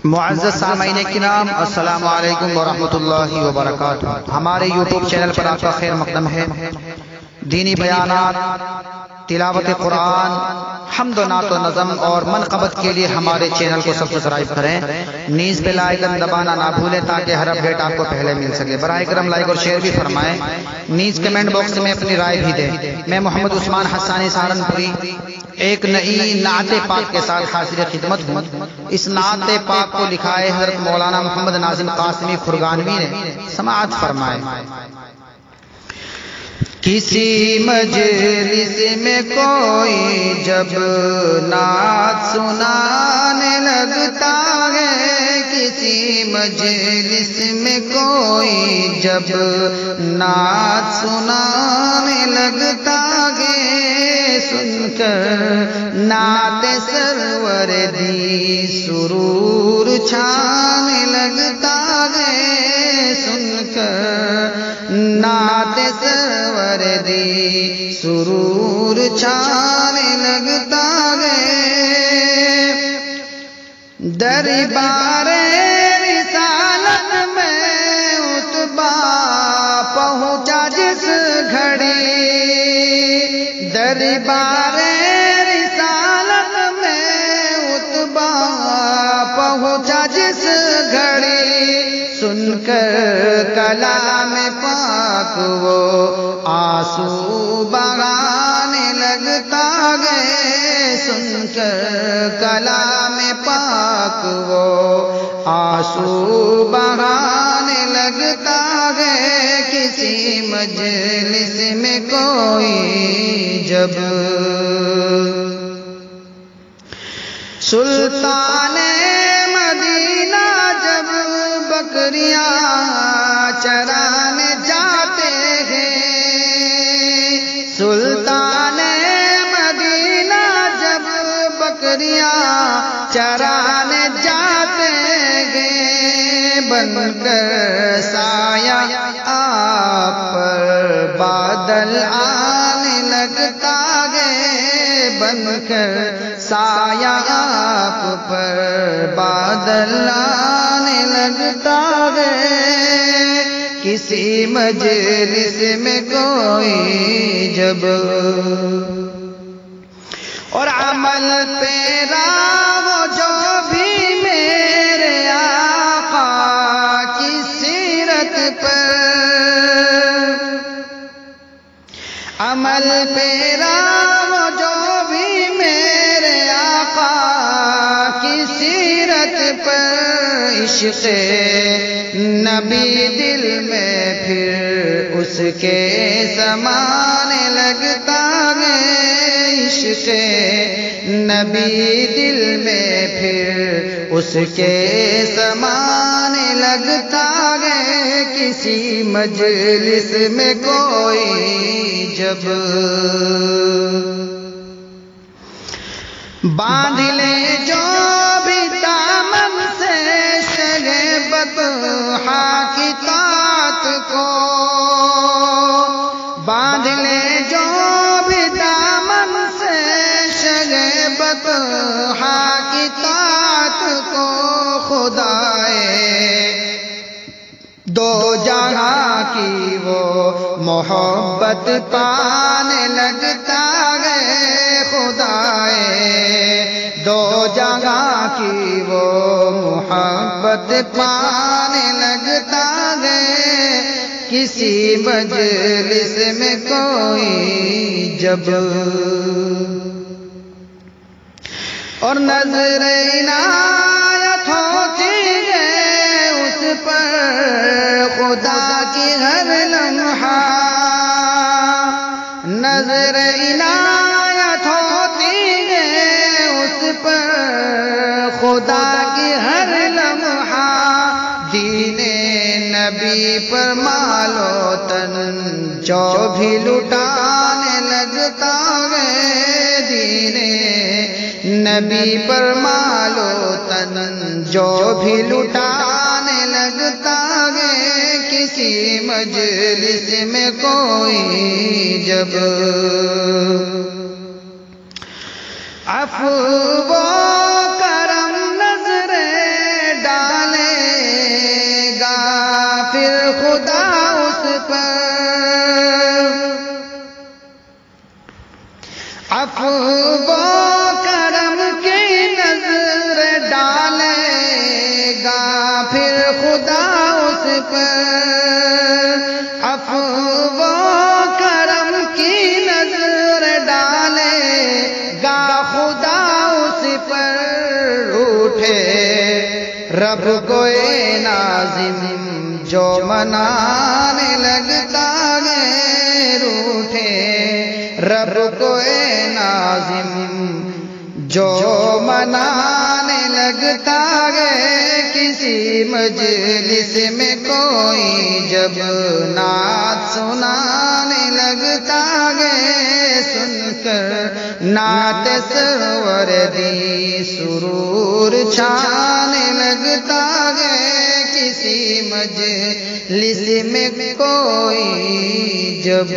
معزز سامعین کرام، السلام علیکم ورحمۃ اللہ وبرکاتہ۔ ہمارے یوٹیوب چینل پر آپ کا خیر مقدم ہے۔ دینی بیانات، تلاوت قرآن، حمد و نعت و نظم اور منقبت کے لیے ہمارے چینل کو سبسکرائب کریں، نیز بیل آئیکن دبانا نہ بھولیں تاکہ ہر اپڈیٹ آپ کو پہلے مل سکے۔ براہ کرم لائک اور شیئر بھی فرمائیں، نیز کمنٹ باکس میں اپنی رائے بھی دیں۔ میں محمد عثمان حسانی سہارنپوری ایک نئی نعت پاک کے ساتھ حاضر خدمت ہوں۔ اس نعت پاک کو لکھا ہے حضرت مولانا محمد ناظم قاسمی خرگانوی نے، سماعت فرمائے۔ کسی مجلس میں کوئی جب نعت سنانے لگتا ہے، کسی مجلس میں کوئی جب نعت سنانے لگتا ہے، سن کر نعت سرور دی سرور چھانے لگتا ہے، سن کر نعت سرور دی سرور چھانے لگتا ہے۔ دربار رسالت میں اتبا پہنچا جس گھڑی، دربار رسالت میں اتبا پہنچا جس گھڑی، سن کر کلام پاک وہ آنسو بہانے لگتا ہے، سن کر کلام پاک وہ آنسو بہانے لگتا ہے۔ کسی مجلس میں کوئی جب سلطان مدینہ جب بکریاں چرانے جاتے ہیں، سلطان مدینہ جب بکریاں چرانے جاتے ہیں، بن کر سایہ آپ پر بادل آنے لگتا ہے، بن کر سایہ آپ پر بادل آنے لگتا ہے۔ کسی مجلس میں کوئی جب اور عمل تیرا وہ جو بھی میرے آقا کی سیرت پر، عمل تیرا وہ جو بھی میرے آقا کی سیرت پر، عشق نبی دل میں پھر اس کے سمانے لگتا ہے، عشق نبی دل میں پھر اس کے سمانے لگتا ہے۔ کسی مجلس میں کوئی جب باندھ لے جو بھی دامن سے شگے بطحا کی طاعت کو، باندھ لے جو بھی دامن سے شگے بطحا کی طاعت کو، خدائے دو جہاں کی وہ محبت پانے لگتا ہے، خدائے دو جگہ کی وہ محبت پانے لگتا ہے۔ کسی مجلس میں کوئی جب اور نظر عنایت ہوتی ہے اس پر خدا کی ہر لمحہ، نظر عنایت ہوتی ہے اس پر خدا کی ہر لمحہ، دین نبی پر مال و تن جو بھی لٹانے لگتا ہے، دین نبی پر مال و تن جو بھی لٹانے لگتا ہے۔ کسی مجلس میں کوئی جب عفو و کرم نظر پر عفو و کرم کی نظر ڈالے گا خدا اس پر روٹھے رب کو ناظم جو منانے لگتا ہے روٹھے رب کو ناظم جو منانے لگتا ہے کسی مجلس میں کوئی جب نعت سنانے لگتا ہے سن کر نعت سرور دی سرور چھانے لگتا ہے کسی مجلس میں کوئی جب